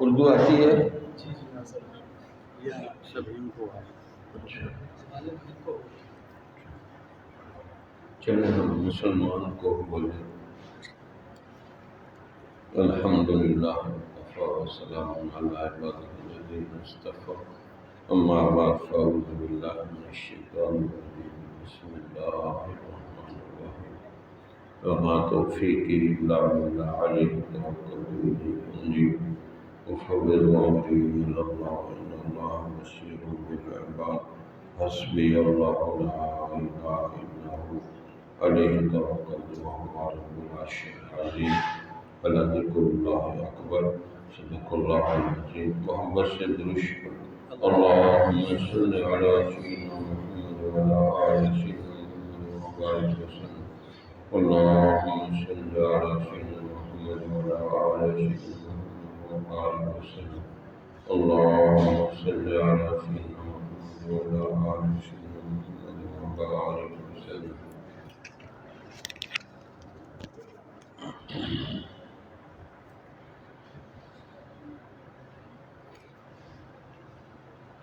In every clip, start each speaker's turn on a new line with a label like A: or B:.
A: اردو آتی ہے؟ چلیں ہم مسلمان کو بولیں الحمدللہ وکفی وسلام علی عبادہ الذین اصطفی اما بعد فاعوذ باللہ من الشیطان الرجیم بسم اللہ الرحمن الرحیم وما توفیقی الا باللہ علیہ توکلت وإلیہ انیب وفوض امری الی اللہ ان اللہ بصیر بالعباد حسبی اللہ لا الہ الا هو علیہ توکلت وهو رب العرش العظیم ولذکر اللہ اکبر صدق اللہ العظیم۔ محمد سے درود پڑھو۔ اللہم صلی علی سیدنا محمد وعلی آل سیدنا محمد وبارک وسلم۔ اللہم صلی علی سیدنا محمد وعلی آل سیدنا محمد وبارک وسلم۔ اللہم صلی علی سیدنا محمد وعلی آل سیدنا محمد وبارک وسلم۔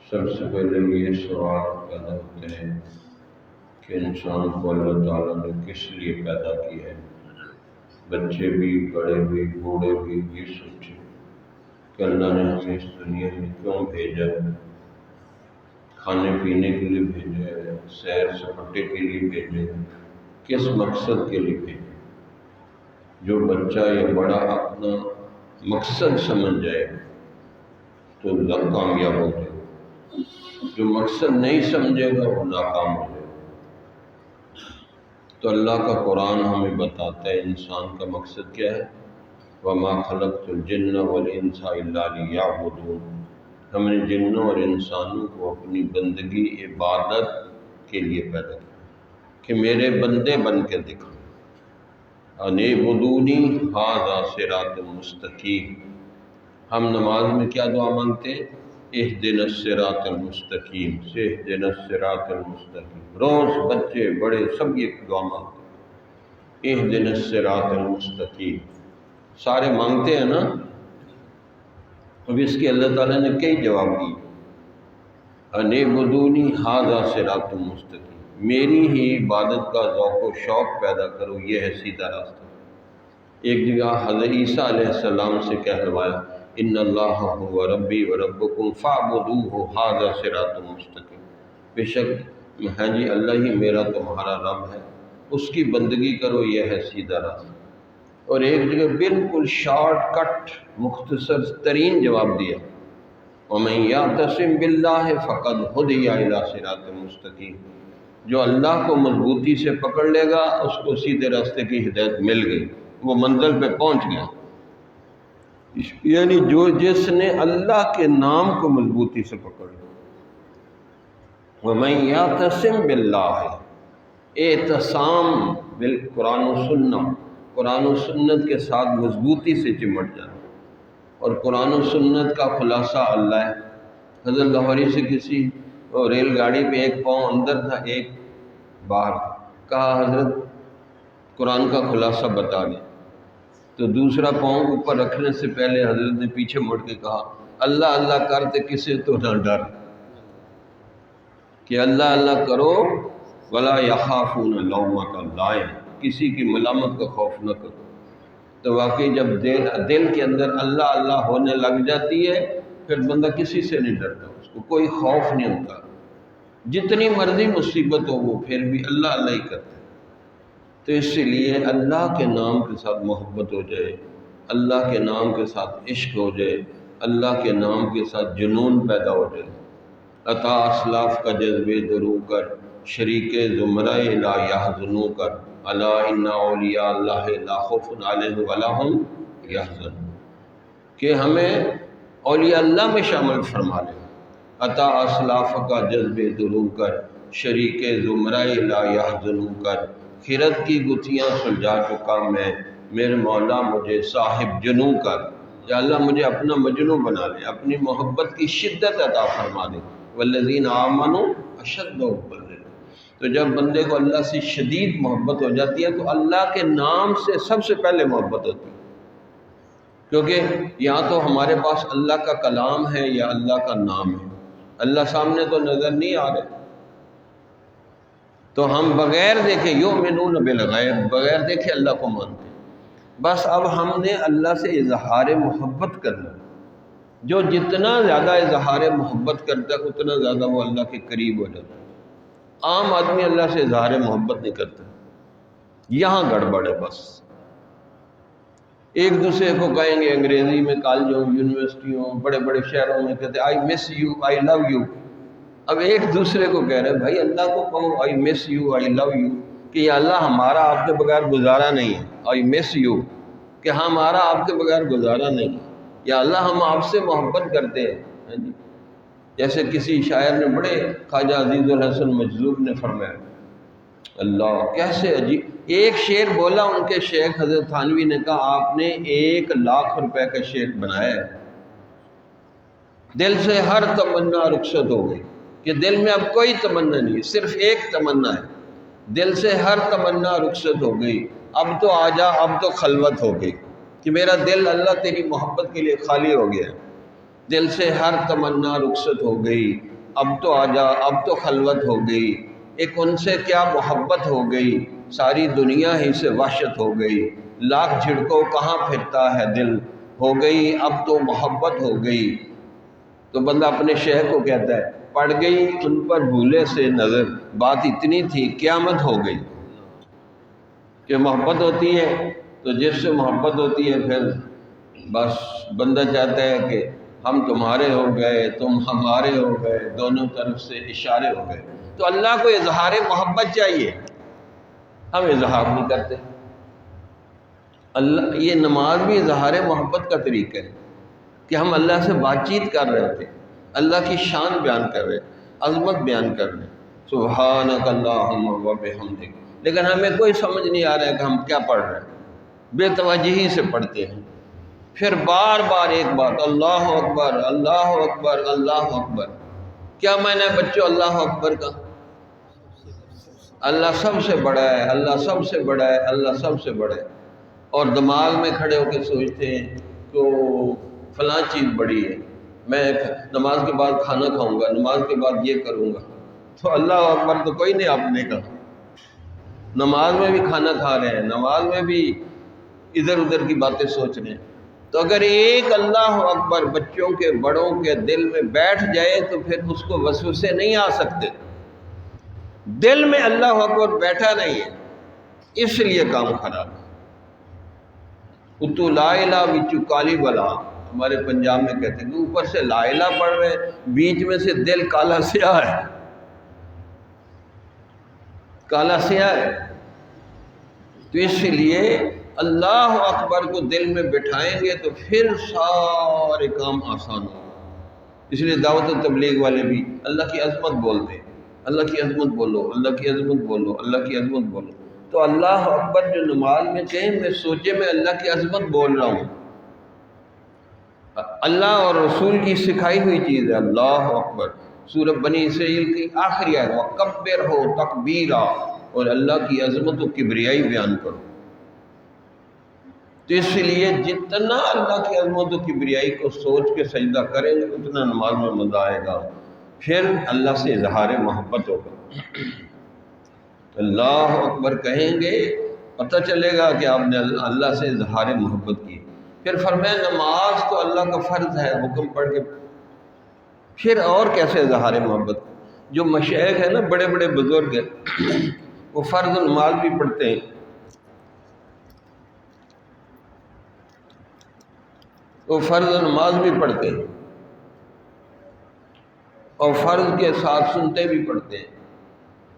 A: سب سے پہلے یہ سوال پیدا ہوتے ہیں کہ انسان کو اللہ تعالیٰ نے کس لیے پیدا کیا ہے؟ بچے بھی، بڑے بھی، بوڑھے بھی یہ سوچیں کہ اللہ نے ہمیں اس دنیا میں کیوں بھیجا ہے؟ کھانے پینے کے لیے بھیجا ہے، سیر سپاٹے کے لیے بھیجا ہے، کس مقصد کے لیے بھیجا ہے؟ جو بچہ یا بڑا اپنا مقصد سمجھ جائے تو کامیاب ہو جائے، جو مقصد نہیں سمجھے گا وہ ناکام ہو جائے گا۔ تو اللہ کا قرآن ہمیں بتاتا ہے انسان کا مقصد کیا ہے۔ وَمَا خَلَقْتُ الْجِنَّ وَالْإِنسَ إِلَّا لِيَعْبُدُونَ، ہم نے جنوں اور انسانوں کو اپنی بندگی عبادت کے لیے پیدا کیا کہ میرے بندے بن کے دکھائیں۔ اَنِ اعْبُدُونِی ھَذَا صِرَاطٌ مُسْتَقِیمٌ۔ ہم نماز میں کیا دعا مانگتے ہیں؟ اہدنا الصراط المستقیم سے اہدنا الصراط المستقیم۔ روز بچے بڑے سب یہ دعا مانگتے ہیں، اہدنا الصراط المستقیم، سارے مانگتے ہیں نا۔ اب اس کے اللہ تعالیٰ نے کئی جواب دیے۔ ان اعبدونی ھذا صراط مستقیم، میری ہی عبادت کا ذوق و شوق پیدا کرو، یہ ہے سیدھا راستہ۔ ایک جگہ حضرت عیسیٰ علیہ السلام سے کہلوایا ان اللہ هو ربی و ربکم فاعبدوہ ھذا صراط مستقیم، بے شک ہاں جی اللہ ہی میرا تمہارا رب ہے، اس کی بندگی کرو، یہ ہے سیدھا راستہ۔ اور ایک جگہ بالکل شارٹ کٹ مختصر ترین جواب دیا، وَمَن يَعْتَصِم بِاللَّهِ فَقَدْ هُدِیَ إِلیٰ صِرَاطٍ مُسْتَقِیم، جو اللہ کو مضبوطی سے پکڑ لے گا اس کو سیدھے راستے کی ہدایت مل گئی، وہ منزل پہ پہنچ گیا۔ یعنی جو جس نے اللہ کے نام کو مضبوطی سے پکڑ لیا۔ وَمَن يَعْتَصِم بِاللَّهِ، اعتصام بالقرآن و سنت، قرآن و سنت کے ساتھ مضبوطی سے چمٹ جانا، اور قرآن و سنت کا خلاصہ اللہ ہے۔ حضرت لاہوری سے کسی ریل گاڑی پہ ایک پاؤں اندر تھا ایک باہر، کہا حضرت قرآن کا خلاصہ بتا دیں، تو دوسرا پاؤں اوپر رکھنے سے پہلے حضرت نے پیچھے مڑ کے کہا اللہ اللہ کرتے کسے تو نہ ڈر، کہ اللہ اللہ کرو ولا یخافون لومۃ لائم، کسی کی ملامت کا خوف نہ کرو۔ تو واقعی جب دل کے اندر اللہ اللہ ہونے لگ جاتی ہے پھر بندہ کسی سے نہیں ڈرتا، اس کو کوئی خوف نہیں ہوتا، جتنی مرضی مصیبت ہو وہ پھر بھی اللہ اللہ ہی کرتا ہے۔ تو اس لیے اللہ کے نام کے ساتھ محبت ہو جائے، اللہ کے نام کے ساتھ عشق ہو جائے، اللہ کے نام کے ساتھ جنون پیدا ہو جائے۔ عطا اسلاف کا جذبے درو کر، شریک زمرہ لا یحزنو کر، الا ان اولیاء اللہ لا خوف علیہم ولا ہم یحزنون، کہ ہمیں اولیاء اللہ میں شامل فرما لے۔ عطا اسلاف کا جذبے درو کر، شریک زمرہ لا یحزنو کر، خیرت کی گتھیاں سلجھا چکا میں، میرے مولا مجھے صاحب جنوں کر، یا اللہ مجھے اپنا مجنوں بنا لے، اپنی محبت کی شدت عطا فرما دے۔ والذین آمنوا اشد حبا للہ، تو جب بندے کو اللہ سے شدید محبت ہو جاتی ہے تو اللہ کے نام سے سب سے پہلے محبت ہوتی ہے، کیونکہ یا تو ہمارے پاس اللہ کا کلام ہے یا اللہ کا نام ہے، اللہ سامنے تو نظر نہیں آ رہے، تو ہم بغیر دیکھے یؤمنون بالغیب، بغیر دیکھے اللہ کو مانتے ہیں۔ بس اب ہم نے اللہ سے اظہار محبت کرنا، جو جتنا زیادہ اظہار محبت کرتا ہے اتنا زیادہ وہ اللہ کے قریب ہو جاتا ہے۔ عام آدمی اللہ سے اظہار محبت نہیں کرتا، یہاں گڑبڑ ہے۔ بس ایک دوسرے کو کہیں گے انگریزی میں، کالجوں، یونیورسٹیوں، بڑے بڑے شہروں میں کہتے ہیں آئی miss you, I love you. اب ایک دوسرے کو کہہ رہے ہیں بھائی اللہ کو کہو آئی miss you, I love you, کہ یا اللہ ہمارا آپ کے بغیر گزارا نہیں ہے، آئی مس یو، کہ ہمارا آپ کے بغیر گزارا نہیں ہے، یا اللہ ہم آپ سے محبت کرتے ہیں۔ جیسے کسی شاعر نے، بڑے خواجہ عزیز الحسن مجذوب نے فرمایا، اللہ کیسے عجیب ایک شعر بولا ان کے شیخ حضرت تھانوی نے کہا آپ نے 1,00,000 روپے کا شعر بنایا ہے، دل سے ہر تمنا رخصت ہو گئی، کہ دل میں اب کوئی تمنا نہیں ہے، صرف ایک تمنا ہے، دل سے ہر تمنا رخصت ہو گئی، اب تو آ جا، اب تو خلوت ہو گئی، کہ میرا دل اللہ تیری محبت کے لیے خالی ہو گیا، دل سے ہر تمنا رخصت ہو گئی، اب تو آ جا، اب تو خلوت ہو گئی، ایک ان سے کیا محبت ہو گئی، ساری دنیا ہی سے وحشت ہو گئی، لاکھ جھڑکوں کہاں پھرتا ہے دل، ہو گئی اب تو محبت ہو گئی۔ تو بندہ اپنے شیخ کو کہتا ہے پڑ گئی ان پر بھولے سے نظر، بات اتنی تھی قیامت ہو گئی، کہ محبت ہوتی ہے تو جس سے محبت ہوتی ہے پھر بس بندہ چاہتا ہے کہ ہم تمہارے ہو گئے، تم ہمارے ہو گئے، دونوں طرف سے اشارے ہو گئے۔ تو اللہ کو اظہار محبت چاہیے، ہم اظہار نہیں کرتے۔ اللہ، یہ نماز بھی اظہار محبت کا طریقہ ہے، کہ ہم اللہ سے بات چیت کر رہے ہوتے ہیں، اللہ کی شان بیان کر رہے ہیں، عظمت بیان کر رہے ہیں، سبحانک اللہم و بحمدک، لیکن ہمیں کوئی سمجھ نہیں آ رہا ہے کہ ہم کیا پڑھ رہے ہیں، بے توجہی سے پڑھتے ہیں، پھر بار بار ایک بات، اللہ اکبر، اللہ اکبر، اللہ اکبر۔ کیا معنی ہے بچوں اللہ اکبر کا؟ اللہ سب سے بڑا ہے، اللہ سب سے بڑا ہے، اللہ سب سے بڑا ہے، اور دماغ میں کھڑے ہو کے سوچتے ہیں کہ فلاں چیز بڑی ہے، میں نماز کے بعد کھانا کھاؤں گا، نماز کے بعد یہ کروں گا، تو اللہ اکبر تو کوئی نہیں آپ نے کہا۔ نماز میں بھی کھانا کھا رہے ہیں، نماز میں بھی ادھر ادھر کی باتیں سوچ رہے ہیں، تو اگر ایک اللہ اکبر بچوں کے بڑوں کے دل میں بیٹھ جائے تو پھر اس کو وسوسے نہیں آ سکتے۔ دل میں اللہ اکبر بیٹھا نہیں ہے، اس لیے کام خراب ہے۔ اتو لا الہ وچو کالی بلا، ہمارے پنجاب میں کہتے ہیں کہ اوپر سے لا الہ پڑھ رہے ہیں، بیچ میں سے دل کالا سیاہ ہے، کالا سیاہ ہے۔ تو اس لیے اللہ اکبر کو دل میں بٹھائیں گے تو پھر سارے کام آسان ہوں۔ اس لیے دعوت و تبلیغ والے بھی اللہ کی عظمت بولتے ہیں، اللہ کی عظمت بولو، اللہ کی عظمت بولو، اللہ کی عظمت بولو۔ تو اللہ اکبر جو نماز میں کہیں، میں سوچے میں اللہ کی عظمت بول رہا ہوں، اللہ اور رسول کی سکھائی ہوئی چیز ہے اللہ اکبر۔ سورہ بنی اسرائیل کی آخری آیت وَکَبِّرْ ہو تکبیرا، اور اللہ کی عظمت و کبریائی بیان کرو۔ تو اس لیے جتنا اللہ کی عظمت و کبریائی کو سوچ کے سجدہ کریں گے اتنا نماز میں مزہ آئے گا، پھر اللہ سے اظہار محبت ہوگا۔ اللہ اکبر کہیں گے پتہ چلے گا کہ آپ نے اللہ سے اظہار محبت کی۔ پھر فرمایا نماز تو اللہ کا فرض ہے، حکم پڑھ کے پھر اور کیسے اظہار محبت؟ جو مشائخ ہیں نا، بڑے بڑے بزرگ ہیں، وہ فرض نماز بھی پڑھتے ہیں، وہ فرض نماز بھی پڑھتے ہیں، اور فرض کے ساتھ سنتے بھی پڑھتے ہیں،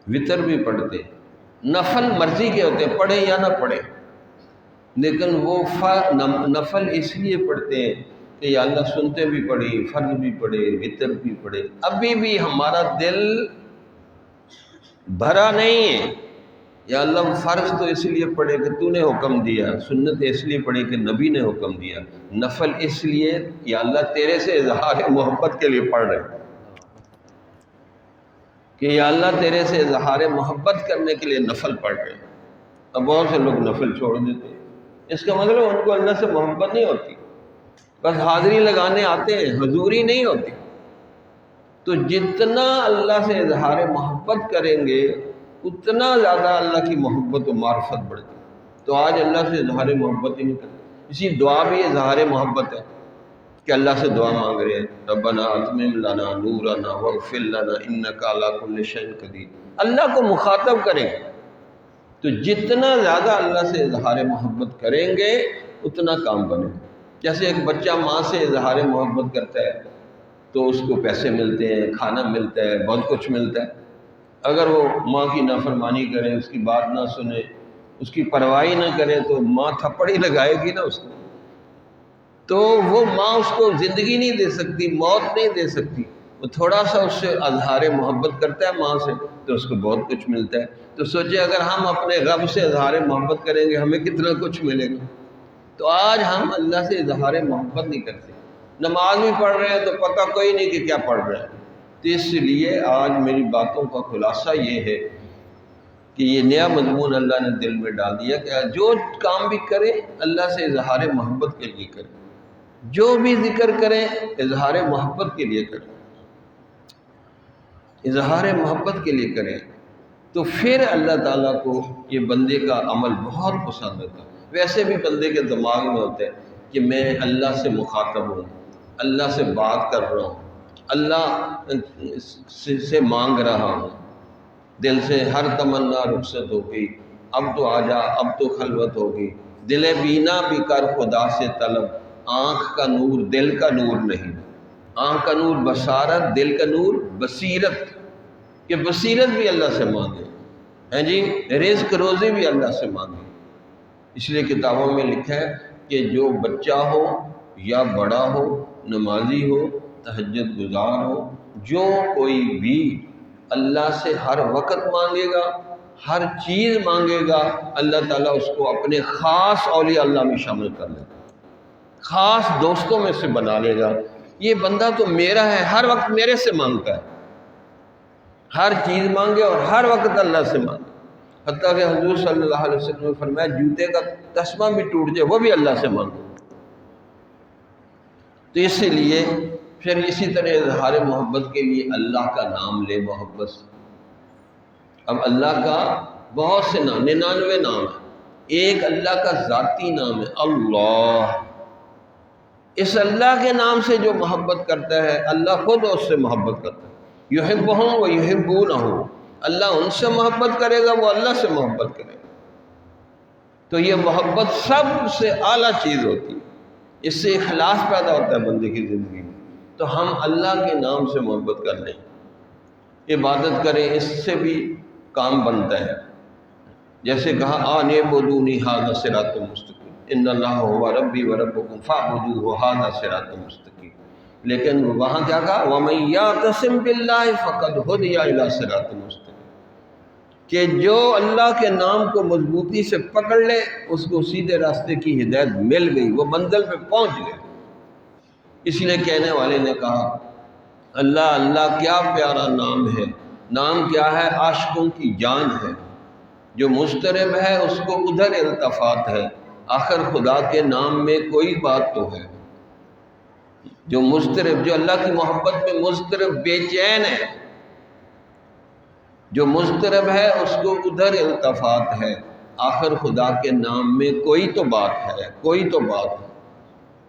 A: وطر بھی پڑھتے ہیں، نفل مرضی کے ہوتے ہیں، پڑھیں یا نہ پڑھیں، لیکن وہ نفل اس لیے پڑھتے ہیں کہ یا اللہ سنتے بھی پڑھی، فرض بھی پڑھے، وطر بھی پڑھے، ابھی بھی ہمارا دل بھرا نہیں ہے۔ یا اللہ فرض تو اس لیے پڑھے کہ تو نے حکم دیا، سنت اس لیے پڑھے کہ نبی نے حکم دیا، نفل اس لیے یا اللہ تیرے سے اظہار محبت کے لیے پڑھ رہے کہ یا اللہ تیرے سے اظہار محبت کرنے کے لیے نفل پڑھ رہے ہیں۔ اب بہت سے لوگ نفل چھوڑ دیتے ہیں، اس کا مطلب ان کو اللہ سے محبت نہیں ہوتی۔ بس حاضری لگانے آتے ہیں، حضوری نہیں ہوتی۔ تو جتنا اللہ سے اظہار محبت کریں گے اتنا زیادہ اللہ کی محبت و معرفت بڑھتی ہے۔ تو آج اللہ سے اظہار محبت ہی نہیں کرتے۔ اسی دعا بھی اظہار محبت ہے کہ اللہ سے دعا مانگ رہے ہیں، ربنا اتمم لنا نورنا واغفر لنا انک علی کل شیء قدیر۔ اللہ کو مخاطب کریں تو جتنا زیادہ اللہ سے اظہار محبت کریں گے اتنا کام بنے۔ جیسے ایک بچہ ماں سے اظہار محبت کرتا ہے تو اس کو پیسے ملتے ہیں، کھانا ملتا ہے، بہت کچھ ملتا ہے۔ اگر وہ ماں کی نافرمانی کرے، اس کی بات نہ سنے، اس کی پرواہی نہ کرے تو ماں تھپڑ ہی لگائے گی نا اس کو۔ تو وہ ماں اس کو زندگی نہیں دے سکتی، موت نہیں دے سکتی۔ وہ تھوڑا سا اس سے اظہار محبت کرتا ہے ماں سے تو اس کو بہت کچھ ملتا ہے۔ تو سوچے اگر ہم اپنے رب سے اظہار محبت کریں گے ہمیں کتنا کچھ ملے گا۔ تو آج ہم اللہ سے اظہار محبت نہیں کرتے، نماز بھی پڑھ رہے ہیں تو پتہ کوئی نہیں کہ کیا پڑھ رہے ہیں۔ تو اس لیے آج میری باتوں کا خلاصہ یہ ہے کہ یہ نیا مضمون اللہ نے دل میں ڈال دیا کہ جو کام بھی کرے اللہ سے اظہار محبت کے لیے کرے، جو بھی ذکر کریں اظہار محبت کے لیے کریں، اظہار محبت کے لیے کریں، تو پھر اللہ تعالیٰ کو یہ بندے کا عمل بہت پسند ہوتا ہے۔ ویسے بھی بندے کے دماغ میں ہوتا ہے کہ میں اللہ سے مخاطب ہوں، اللہ سے بات کر رہا ہوں، اللہ سے مانگ رہا ہوں، دل سے ہر تمنا رخصت ہو گئی، اب تو آ جا، اب تو خلوت ہوگی، دل بینا بھی کر خدا سے طلب، آنکھ کا نور دل کا نور نہیں، آنکھ کا نور بصارت، دل کا نور بصیرت، کہ بصیرت بھی اللہ سے مانگے، ہیں جی، رزق روزی بھی اللہ سے مانگے۔ اس لیے کتابوں میں لکھا ہے کہ جو بچہ ہو یا بڑا ہو، نمازی ہو، تہجد گزار ہو، جو کوئی بھی اللہ سے ہر وقت مانگے گا، ہر چیز مانگے گا، اللہ تعالیٰ اس کو اپنے خاص اولیاء اللہ میں شامل کر لے گا، خاص دوستوں میں سے بنا لے گا۔ یہ بندہ تو میرا ہے، ہر وقت میرے سے مانگتا ہے، ہر چیز مانگے اور ہر وقت اللہ سے مانگے۔ حتیٰ کہ حضور صلی اللہ علیہ وسلم نے فرمایا جوتے کا تسمہ بھی ٹوٹ جائے وہ بھی اللہ سے مانگو۔ تو اسی لیے پھر اسی طرح اظہار محبت کے لیے اللہ کا نام لے محبت سے۔ اب اللہ کا بہت سے نام، 99 نام ہے، ایک اللہ کا ذاتی نام ہے اللہ۔ اس اللہ کے نام سے جو محبت کرتا ہے اللہ خود اس سے محبت کرتا ہے، یحبہم و یحبونہ، اللہ ان سے محبت کرے گا، وہ اللہ سے محبت کرے گا۔ تو یہ محبت سب سے اعلیٰ چیز ہوتی ہے، اس سے اخلاص پیدا ہوتا ہے بندے کی زندگی میں۔ تو ہم اللہ کے نام سے محبت کر لیں، عبادت کریں، اس سے بھی کام بنتا ہے۔ جیسے کہا آن اعبدونی ھذا صراط مستقیم، ان اللہ هو ربی و ربکم فاعبدوہ ھذا صراط مستقیم۔ لیکن وہاں کیا کہا وَمَن یعتصم بِاللَّہِ فَقَدْ ھُدِیَ إِلَىٰ صِرَاطٍ مُسْتَقِیمٍ، کہ جو اللہ کے نام کو مضبوطی سے پکڑ لے اس کو سیدھے راستے کی ہدایت مل گئی، وہ منزل پہ پہنچ گئے۔ اس لیے کہنے والے نے کہا اللہ اللہ کیا پیارا نام ہے، نام کیا ہے، عاشقوں کی جان ہے، جو مضطرب ہے اس کو ادھر التفات ہے، آخر خدا کے نام میں کوئی بات تو ہے۔ جو مضطرب، جو اللہ کی محبت میں مضطرب بے چین ہے، جو مضطرب ہے اس کو ادھر التفات ہے، آخر خدا کے نام میں کوئی تو بات ہے، کوئی تو بات ہے۔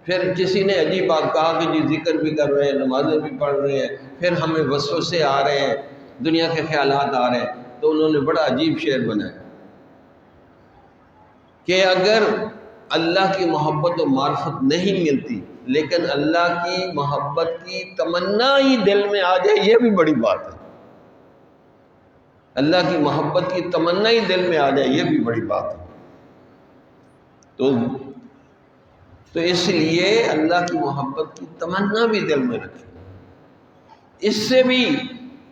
A: پھر کسی نے عجیب بات کہا کہ جی ذکر بھی کر رہے ہیں، نمازیں بھی پڑھ رہے ہیں، پھر ہمیں وسوسے آ رہے ہیں، دنیا کے خیالات آ رہے ہیں۔ تو انہوں نے بڑا عجیب شعر بنایا کہ اگر اللہ کی محبت و معرفت نہیں ملتی لیکن اللہ کی محبت کی تمنا ہی دل میں آ جائے، یہ بھی بڑی بات ہے۔ اللہ کی محبت کی تمنا ہی دل میں آ جائے، یہ بھی بڑی بات ہے۔ تو اس لیے اللہ کی محبت کی تمنا بھی دل میں رکھیں، اس سے بھی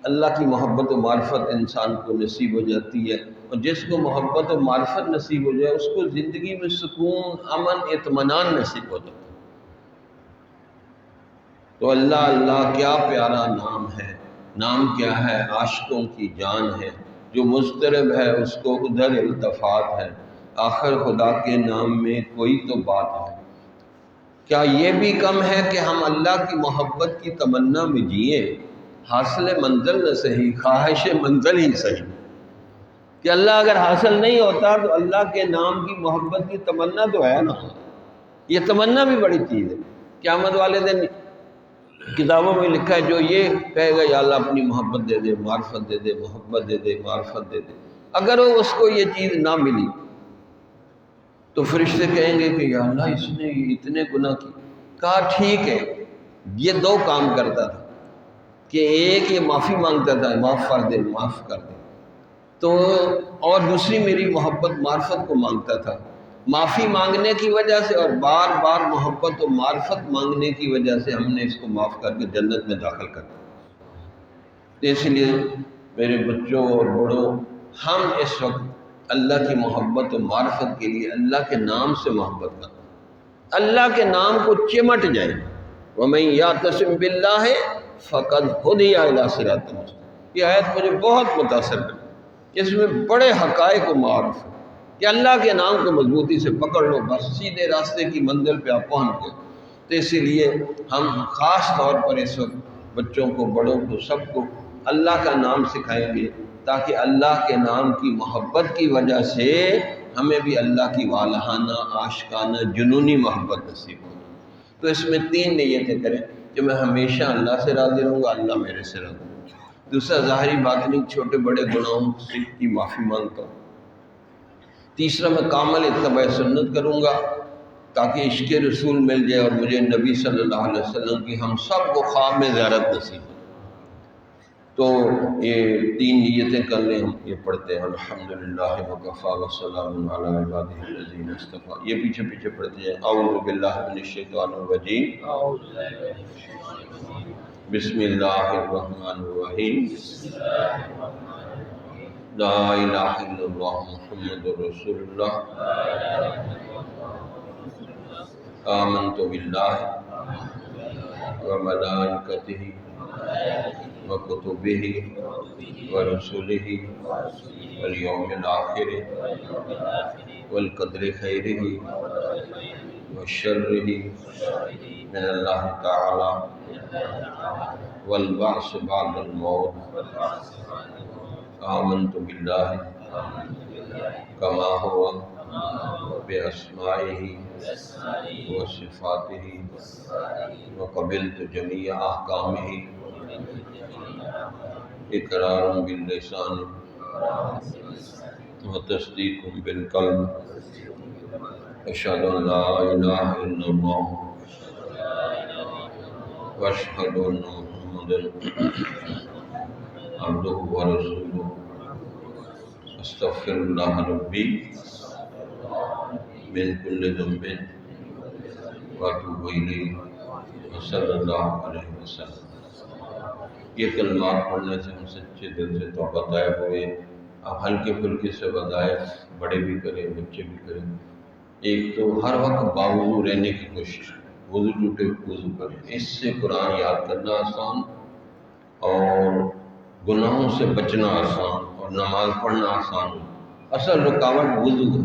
A: اللہ کی محبت و معرفت انسان کو نصیب ہو جاتی ہے، اور جس کو محبت و معرفت نصیب ہو جائے اس کو زندگی میں سکون، امن، اطمینان نصیب ہو جاتا ہے۔ تو اللہ اللہ کیا پیارا نام ہے، نام کیا ہے، عاشقوں کی جان ہے، جو مضطرب ہے اس کو ادھر التفات ہے، آخر خدا کے نام میں کوئی تو بات ہے۔ کیا یہ بھی کم ہے کہ ہم اللہ کی محبت کی تمنا میں جئیں، حاصل منزل نہ صحیح خواہش منزل ہی صحیح، کہ اللہ اگر حاصل نہیں ہوتا تو اللہ کے نام کی محبت کی تمنا تو ہے نا، یہ تمنا بھی بڑی چیز ہے۔ قیامت والے دن کتابوں میں لکھا ہے جو یہ کہے گا یا اللہ اپنی محبت دے دے، معرفت دے دے، محبت دے دے، معرفت دے دے، اگر وہ اس کو یہ چیز نہ ملی تو فرشتے کہیں گے کہ یا اللہ اس نے اتنے گناہ کی۔ کہا ٹھیک ہے، یہ دو کام کرتا تھا کہ ایک یہ معافی مانگتا تھا، معاف کر دے، معاف کر دے، تو اور دوسری میری محبت معرفت کو مانگتا تھا۔ معافی مانگنے کی وجہ سے اور بار بار محبت و معرفت مانگنے کی وجہ سے ہم نے اس کو معاف کر کے جنت میں داخل کر دیا۔ اس لیے میرے بچوں اور بڑوں، ہم اس وقت اللہ کی محبت و معرفت کے لیے اللہ کے نام سے محبت کریں، اللہ کے نام کو چمٹ جائیں۔ وَمَن يَعْتَصِم بِاللَّهِ فَقَدْ هُدِيَ إِلَىٰ صِرَاطٍ مُسْتَقِيمٍ۔ یہ آیت مجھے بہت متاثر کری، اس میں بڑے حقائق و معارف ہے کہ اللہ کے نام کو مضبوطی سے پکڑ لو، بس سیدھے راستے کی منزل پہ آپ پہنچ گئے۔ تو اسی لیے ہم خاص طور پر اس وقت بچوں کو، بڑوں کو، سب کو اللہ کا نام سکھائیں گے تاکہ اللہ کے نام کی محبت کی وجہ سے ہمیں بھی اللہ کی والہانہ، عاشقانہ، جنونی محبت نصیب ہو۔ تو اس میں 3 نیتیں کریں کہ میں ہمیشہ اللہ سے راضی رہوں گا، اللہ میرے سے راضی رہوں گا۔ دوسرا ظاہری باطنی چھوٹے بڑے گناہوں سے کی معافی مانگتا ہوں۔ تیسرا میں کامل اتباع سنت کروں گا تاکہ عشق رسول مل جائے اور مجھے نبی صلی اللہ علیہ وسلم کی ہم سب کو خواب میں زیارت نصیب ہو۔ تو یہ 3 نیتیں کر لیں، ہم یہ پڑھتے ہیں الحمدللہ وکفیٰ وسلام علی عبادہ الذین اصطفیٰ۔ یہ پیچھے پیچھے پڑھتے ہیں۔ اعوذ باللہ من الشیطان الرجیم، بسم اللہ الرحمن الرحیم، لا الہ الا اللہ محمد رسول اللہ، آمنت باللہ وملائکتہ وکتبہ ورسلہ والیوم الآخر والقدر خیرہ وشرہ من اللہ تعالی والبعث بعد الموت، آمنت باللہ کما ہوا بأسمائہ وصفاتہ وقبلت جمیع احکامہ اقرار باللسان وتصدیق بالقلب، اشہد ان لا الہ الا اللہ واشہد ان محمدا عبدہ ورسولہ، استغفر اللہ ربی من کل ذنب واتوب الیہ وصلی اللہ علیہ وسلم۔ یہ کلمات پڑھنے سے ہم سچے دل سے توبہ طائب ہوئے۔ اب ہلکے پھلکے سے وظائف بڑے بھی کریں، بچے بھی کریں۔ ایک تو ہر وقت باوضو رہنے کی کوشش، وضو ٹوٹے وضو کریں، اس سے قرآن یاد کرنا آسان اور گناہوں سے بچنا آسان اور نماز پڑھنا آسان ہو۔ اصل رکاوٹ وضو ہے،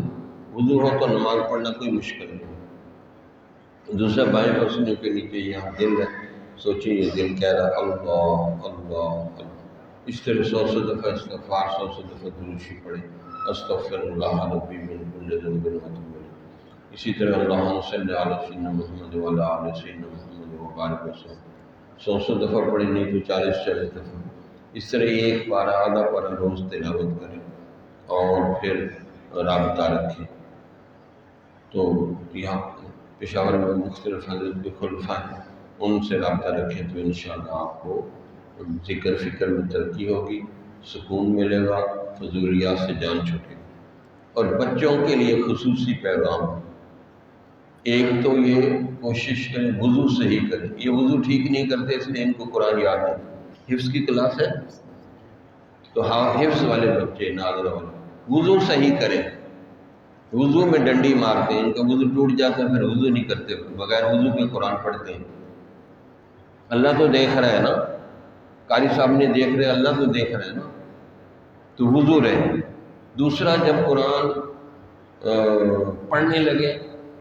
A: وضو ہو تو نماز پڑھنا کوئی مشکل نہیں۔ دوسرا بائیں پسینے کے نیچے یہاں دل ہے، سوچیں یہ دل کہہ رہا ہے اللہ اللہ اللہ، اس طرح 100 دفعہ استغفار، 100 دفعہ دروشی پڑھیں، استغفر اللہ ربی من کل ذنب واتوب الیہ۔ اسی طرح اللہم صلی علی سیدنا محمد وعلی آل سیدنا محمد وبارک وسلم 100 دفعہ پڑھیں، نہیں تو 40 دفعہ۔ اس طرح ایک پارہ آدھا پارہ روز تلاوت کریں اور پھر رابطہ رکھیں۔ تو یہاں پشاور میں مختلف حضرت کے خلفاء ہیں، ان سے رابطہ رکھیں تو انشاءاللہ آپ کو ذکر فکر میں ترقی ہوگی، سکون ملے گا، فضولیات سے جان چھوٹے گی۔ اور بچوں کے لیے خصوصی پیغام، ایک تو یہ کوشش کریں وضو صحیح کریں، یہ وضو ٹھیک نہیں کرتے اس لیے ان کو قرآن یاد نہیں۔ حفظ کی کلاس ہے تو ہاں، حفظ والے بچے، ناظرہ والے وضو صحیح کریں۔ وضو میں ڈنڈی مارتے ہیں، ان کا وضو ٹوٹ جاتا ہے، پھر وضو نہیں کرتے، بغیر وضو کے قرآن پڑھتے ہیں۔ اللہ تو دیکھ رہا ہے نا، قاری صاحب نے دیکھ رہے، اللہ تو دیکھ رہا ہے نا، تو وضو رہے۔ دوسرا، جب قرآن پڑھنے لگے،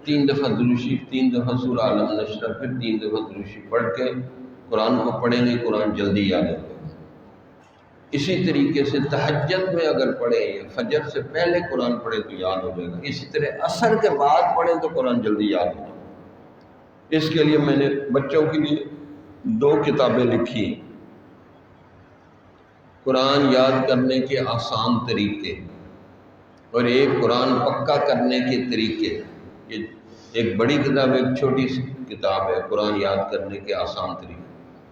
A: 3 دفعہ درود شریف، 3 دفعہ سورہ عالم نشرہ، پھر 3 دفعہ درود شریف پڑھ کے قرآن کو پڑھیں گے، قرآن جلدی یاد ہو جائے گا۔ اسی طریقے سے تہجد میں اگر پڑھیں یا فجر سے پہلے قرآن پڑھیں تو یاد ہو جائے گا، اسی طرح عصر کے بعد پڑھیں تو قرآن جلدی یاد ہو جائے گا۔ اس کے لیے میں نے بچوں کے لیے 2 کتابیں لکھی ہیں، قرآن یاد کرنے کے آسان طریقے اور ایک قرآن پکا کرنے کے طریقے۔ یہ ایک بڑی کتاب، ایک چھوٹی سی کتاب ہے، قرآن یاد کرنے کے آسان طریقے۔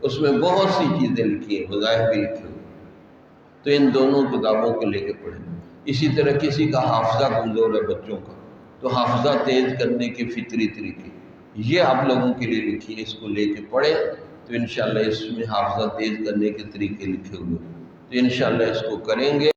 A: اس میں بہت سی چیزیں لکھی ہیں، وظائف بھی لکھی ہوئی، تو ان دونوں کتابوں کو لے کے پڑھیں۔ اسی طرح کسی کا حافظہ کمزور ہے بچوں کا، تو حافظہ تیز کرنے کے فطری طریقے یہ آپ لوگوں کے لیے لکھی ہے، اس کو لے کے پڑھیں تو انشاءاللہ اس میں حافظہ تیز کرنے کے طریقے لکھے ہوئے، تو انشاءاللہ اس کو کریں گے۔